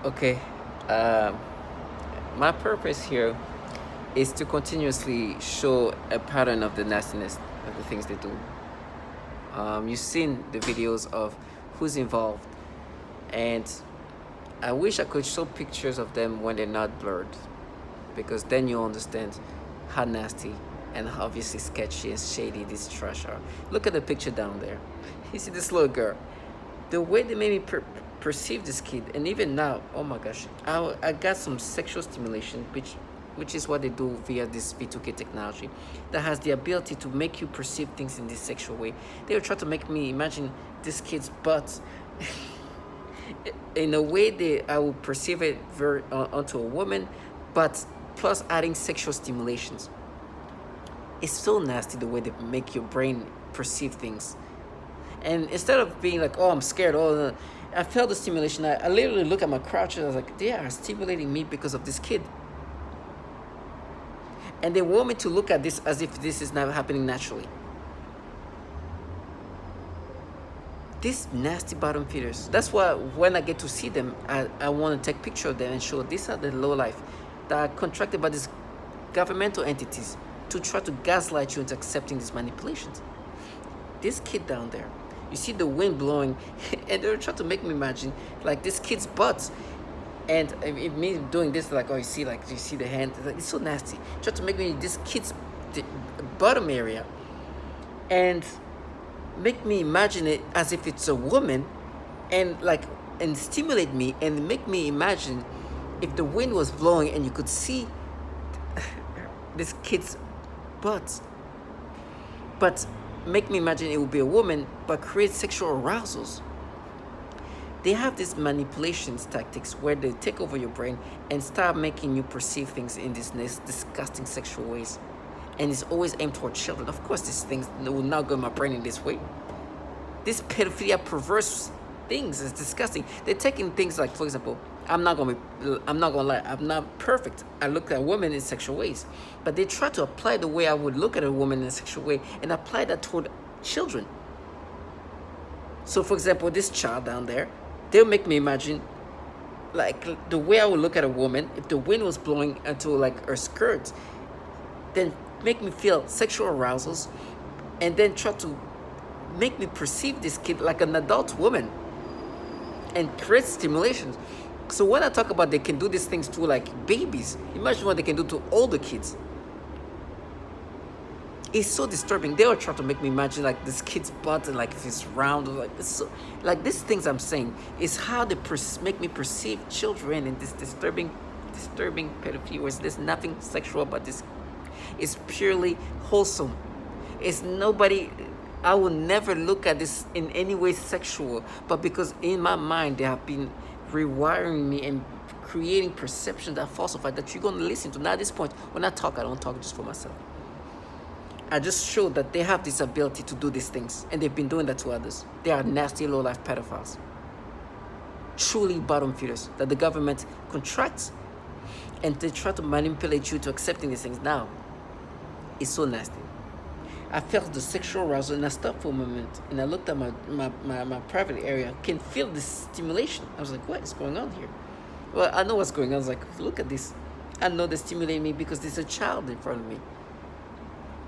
Okay. Um, my purpose here is to continuously show a pattern of the nastiness of the things they do. You've seen the videos of who's involved, and I wish I could show pictures of them when they're not blurred, because then you understand how nasty and how obviously sketchy and shady these trash are. Look at the picture down there. You see this little girl. The way they made me perceive this kid, and even now, oh my gosh, I got some sexual stimulation, which is what they do via this V2K technology, that has the ability to make you perceive things in this sexual way. They were trying to make me imagine this kid's butt in a way that I would perceive it onto a woman, but plus adding sexual stimulations. It's so nasty the way they make your brain perceive things. And instead of being like, oh, I'm scared, oh, no, I felt the stimulation. I literally look at my crotch and I was like, they are stimulating me because of this kid. And they want me to look at this as if this is not happening naturally. These nasty bottom feeders. That's why when I get to see them, I want to take picture of them and show these are the low life that are contracted by these governmental entities to try to gaslight you into accepting these manipulations. This kid down there, you see the wind blowing, and they're trying to make me imagine like this kid's butt. And me doing this, like, oh, you see the hand, like, it's so nasty. Try to make me this kid's bottom area, and make me imagine it as if it's a woman, and stimulate me and make me imagine if the wind was blowing and you could see this kid's butt, but make me imagine it would be a woman, but create sexual arousals. They have these manipulations tactics where they take over your brain and start making you perceive things in these disgusting sexual ways. And it's always aimed toward children. Of course, these things will not go in my brain in this way. This pedophilia perverse things is disgusting. They're taking things like, for example, I'm not gonna lie, I'm not perfect. I look at women in sexual ways, but they try to apply the way I would look at a woman in a sexual way and apply that toward children. So, for example, this child down there, they'll make me imagine like the way I would look at a woman if the wind was blowing into like her skirt, then make me feel sexual arousals, and then try to make me perceive this kid like an adult woman and create stimulations. So when I talk about they can do these things to like babies, imagine what they can do to older kids. It's so disturbing. They were trying to make me imagine like this kid's butt and like if it's round, or like it's so, like these things I'm saying is how they make me perceive children in this disturbing pedophilia where there's nothing sexual about this. It's purely wholesome. It's nobody. I will never look at this in any way sexual, but because in my mind they have been rewiring me and creating perceptions that falsify that you're going to listen to. Now at this point, when I talk, I don't talk just for myself. I just show that they have this ability to do these things, and they've been doing that to others. They are nasty, low-life pedophiles. Truly bottom feeders that the government contracts, and they try to manipulate you to accepting these things. Now, it's so nasty. I felt the sexual arousal, and I stopped for a moment, and I looked at my private area. I can feel the stimulation. I was like, what is going on here? Well, I know what's going on. I was like, look at this. I know they stimulate me because there's a child in front of me.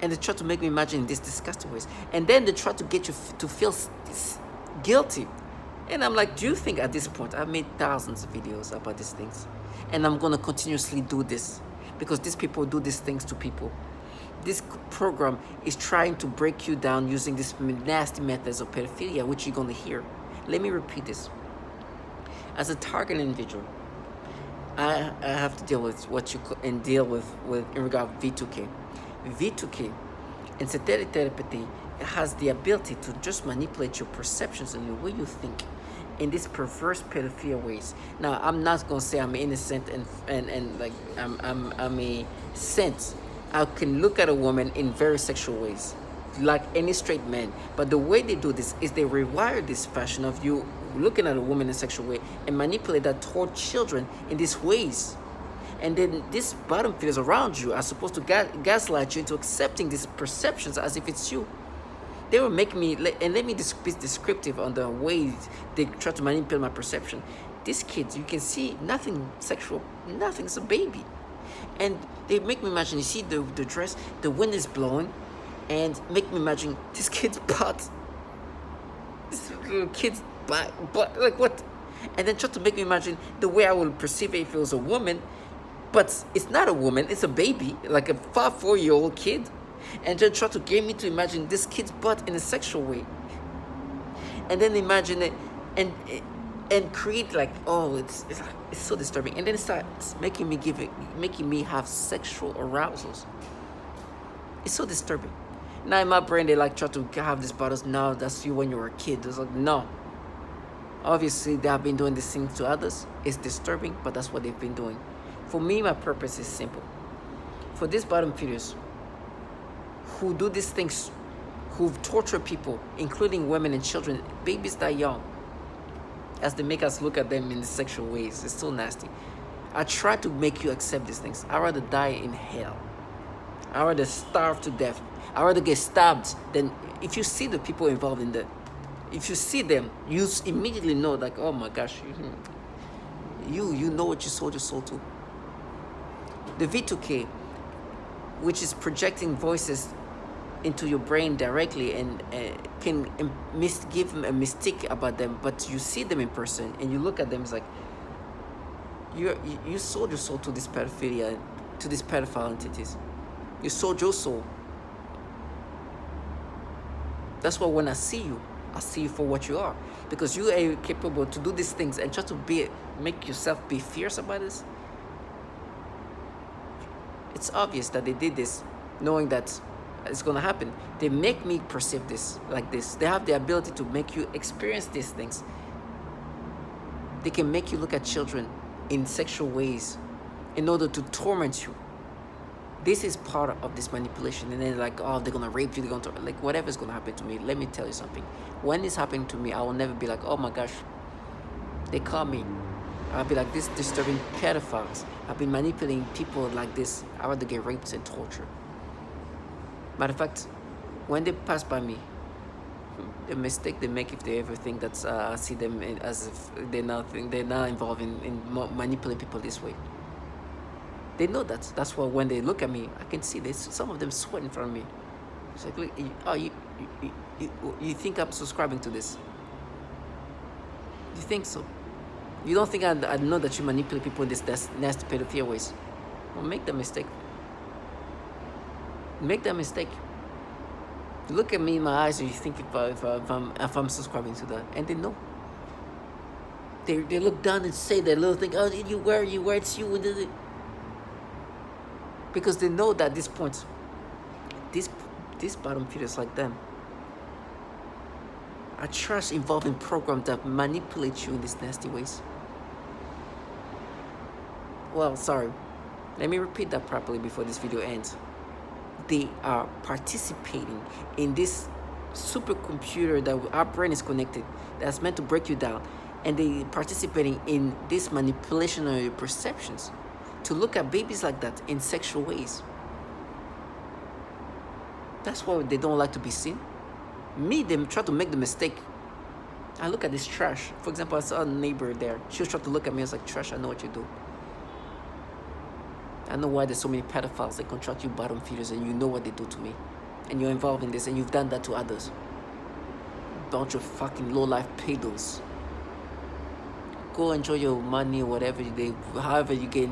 And they try to make me imagine in these disgusting ways. And then they try to get you to feel guilty. And I'm like, do you think at this point, I've made thousands of videos about these things. And I'm going to continuously do this. Because these people do these things to people. This program is trying to break you down using these nasty methods of pedophilia, which you're going to hear. Let me repeat this. As a target individual, I have to deal with what you and deal with in regard to V2K. V2K and synthetic telepathy has the ability to just manipulate your perceptions and the way you think in these perverse pedophilia ways. Now, I'm not gonna say I'm innocent and like I'm a saint. I can look at a woman in very sexual ways, like any straight man. But the way they do this is they rewire this fashion of you looking at a woman in a sexual way and manipulate that toward children in these ways. And then these bottom feeders around you are supposed to gaslight you into accepting these perceptions as if it's you. They will make me, and let me be descriptive on the way they try to manipulate my perception. these kids, you can see nothing sexual, nothing's a baby. And they make me imagine, you see the dress, the wind is blowing, and make me imagine this kid's butt. This little kid's butt, like what? And then try to make me imagine the way I would perceive it if it was a woman, but it's not a woman, it's a baby, like a 4-year-old kid. And then try to get me to imagine this kid's butt in a sexual way. And then imagine it and create like, oh, it's so disturbing. And then it starts making me have sexual arousals. It's so disturbing. Now in my brain, they like try to have these battles. No, that's you when you were a kid. It's like, no. Obviously, they have been doing these things to others. It's disturbing, but that's what they've been doing. For me, my purpose is simple. For these bottom feeders who do these things, who torture people, including women and children, babies that young, as they make us look at them in sexual ways, it's so nasty. I try to make you accept these things. I'd rather die in hell. I'd rather starve to death. I'd rather get stabbed than, if you see the people involved in that, if you see them, you immediately know, like, oh my gosh, you know what you sold your soul to. The V2K, which is projecting voices into your brain directly and can give them a mystique about them, but you see them in person and you look at them, it's like you sold your soul to this pedophilia, to these pedophile entities. You sold your soul. That's why when I see you for what you are, because you are capable to do these things and try to make yourself be fierce about this. It's obvious that they did this knowing that it's going to happen. They make me perceive this like this. They have the ability to make you experience these things. They can make you look at children in sexual ways in order to torment you. This is part of this manipulation. And then like, oh, they're going to rape you. They're going to, like, whatever's going to happen to me. Let me tell you something. When it's happening to me, I will never be like, oh my gosh, they caught me. I'll be like, this disturbing pedophiles. I've been manipulating people like this. I'd rather get raped and tortured. Matter of fact, when they pass by me, the mistake they make if they ever think that I see them as if they're not involved in manipulating people this way. They know that. That's why when they look at me, I can see this. Some of them sweat in front of me. It's like, look, you think I'm subscribing to this? You think so? You don't think I know that you manipulate people in this nasty pedophilia ways? Well, make the mistake. Make that mistake. Look at me in my eyes and you think if I'm subscribing to that, and they know. They look down and say that little thing. Oh, you wear it's you. Because they know that at this point, these bottom feeders like them are trash involved in programs that manipulate you in these nasty ways. Well, sorry. Let me repeat that properly before this video ends. They are participating in this supercomputer that our brain is connected, that's meant to break you down, and they participating in this manipulation of your perceptions to look at babies like that in sexual ways. That's why they don't like to be seen. Me, they try to make the mistake. I look at this trash. For example, I saw a neighbor there. She was trying to look at me. I was like, trash, I know what you do. I know why there's so many pedophiles that contract you bottom feeders, and you know what they do to me. And you're involved in this, and you've done that to others. Bunch of fucking low-life pedos. Go enjoy your money or whatever, however you get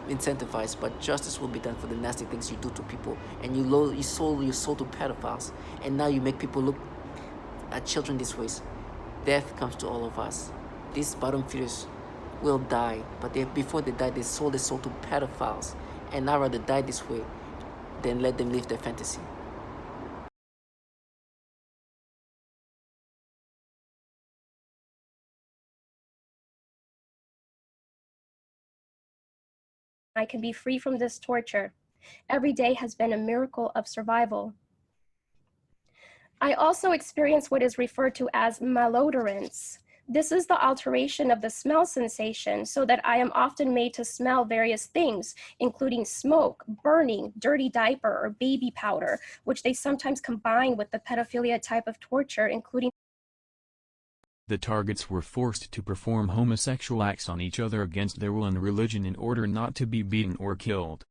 incentivized, but justice will be done for the nasty things you do to people. And you sold your soul to pedophiles, and now you make people look at children these ways. Death comes to all of us. These bottom feeders will die, but before they die, they sold their soul to pedophiles, and I'd rather die this way than let them live their fantasy. I can be free from this torture. Every day has been a miracle of survival. I also experience what is referred to as malodorance. This is the alteration of the smell sensation, so that I am often made to smell various things, including smoke, burning, dirty diaper, or baby powder, which they sometimes combine with the pedophilia type of torture, including The targets were forced to perform homosexual acts on each other against their will and religion in order not to be beaten or killed.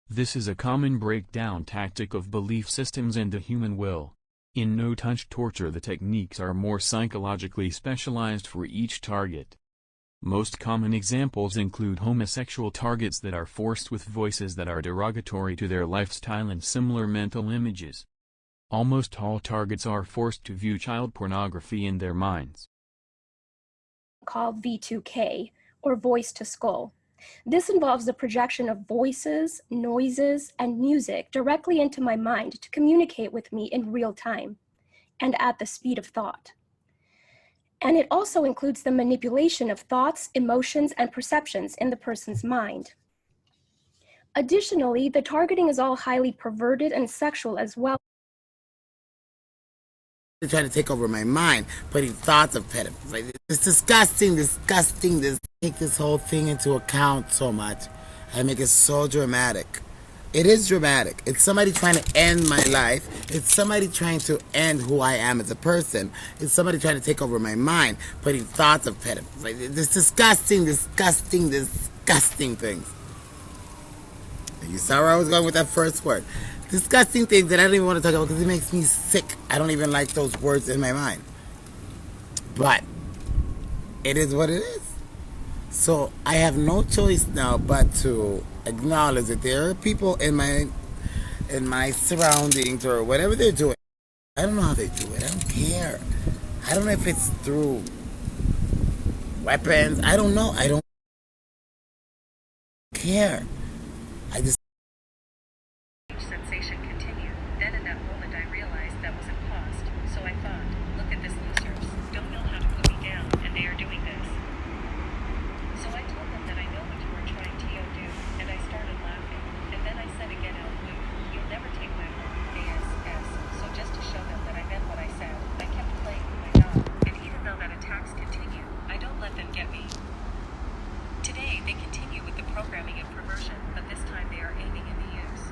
This is a common breakdown tactic of belief systems and the human will. In no-touch torture, the techniques are more psychologically specialized for each target. Most common examples include homosexual targets that are forced with voices that are derogatory to their lifestyle and similar mental images. Almost all targets are forced to view child pornography in their minds. Called V2K, or voice to skull. This involves the projection of voices, noises, and music directly into my mind to communicate with me in real time and at the speed of thought. And it also includes the manipulation of thoughts, emotions, and perceptions in the person's mind. Additionally, the targeting is all highly perverted and sexual as well. They're trying to take over my mind, putting thoughts of pedophilia. It's disgusting, take this whole thing into account so much and make it so dramatic. It is dramatic. It's somebody trying to end my life. It's somebody trying to end who I am as a person. It's somebody trying to take over my mind, putting thoughts of pedophilia. It's disgusting things. You saw where I was going with that first word. Disgusting things that I don't even want to talk about because it makes me sick. I don't even like those words in my mind. But it is what it is. So I have no choice now but to acknowledge that there are people in my surroundings or whatever they're doing. I don't know how they do it. I don't care. I don't know if it's through weapons. I don't know. I don't care. I just sensation continued. Then in that moment I realized that was impost. So I thought, look at this losers. Don't know how to put me down, and they are doing this. So I told them that I know what you are trying to do, and I started laughing. And then I said again out loud, you'll never take my home, ASS. So just to show them that I meant what I said, I kept playing with my dog. And even though that attacks continue, I don't let them get me. Today, they continue with the programming and perversion, but this time they are aiming in the use.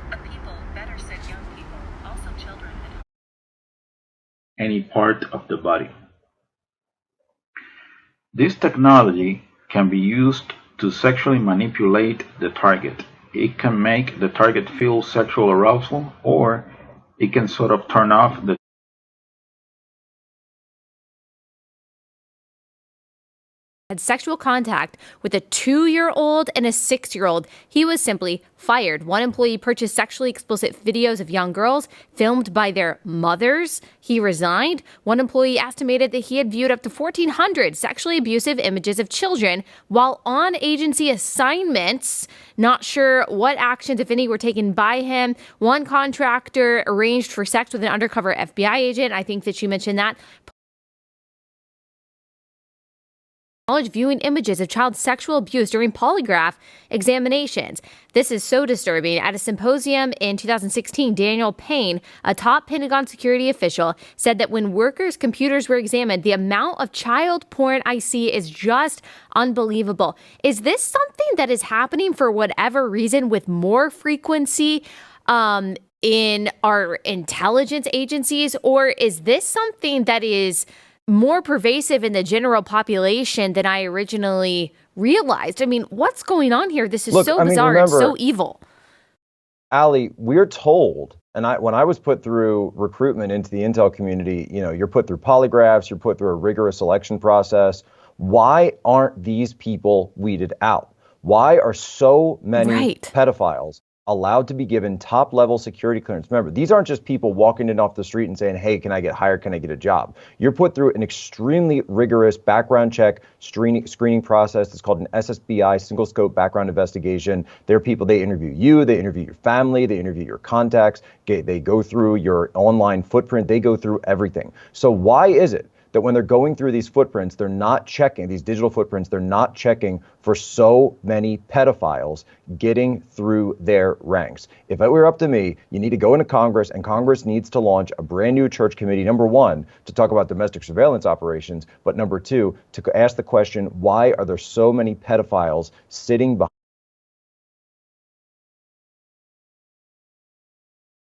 But people, better said young people, also children and any part of the body. This technology can be used to sexually manipulate the target. It can make the target feel sexual arousal, or it can sort of turn off the had sexual contact with a 2-year-old and a 6-year-old. He was simply fired. One employee purchased sexually explicit videos of young girls filmed by their mothers. He resigned. One employee estimated that he had viewed up to 1,400 sexually abusive images of children while on agency assignments. Not sure what actions, if any, were taken by him. One contractor arranged for sex with an undercover FBI agent. I think that you mentioned that. Viewing images of child sexual abuse during polygraph examinations. This is so disturbing. At a symposium in 2016, Daniel Payne, a top Pentagon security official, said that when workers' computers were examined, the amount of child porn I see is just unbelievable. Is this something that is happening for whatever reason with more frequency in our intelligence agencies, or is this something that is more pervasive in the general population than I originally realized? I mean, what's going on here? This is so bizarre. Remember, it's so evil. Allie, we're told, and when I was put through recruitment into the intel community, you're put through polygraphs, you're put through a rigorous selection process. Why aren't these people weeded out? Why are so many pedophiles allowed to be given top-level security clearance? Remember, these aren't just people walking in off the street and saying, hey, can I get hired? Can I get a job? You're put through an extremely rigorous background check screening process. It's called an SSBI, single scope background investigation. There are people, they interview you, they interview your family, they interview your contacts, they go through your online footprint, they go through everything. So why is it that when they're going through these footprints, they're not checking, these digital footprints, they're not checking for so many pedophiles getting through their ranks? If it were up to me, you need to go into Congress, and Congress needs to launch a brand new church committee, number one, to talk about domestic surveillance operations, but number two, to ask the question, why are there so many pedophiles sitting behind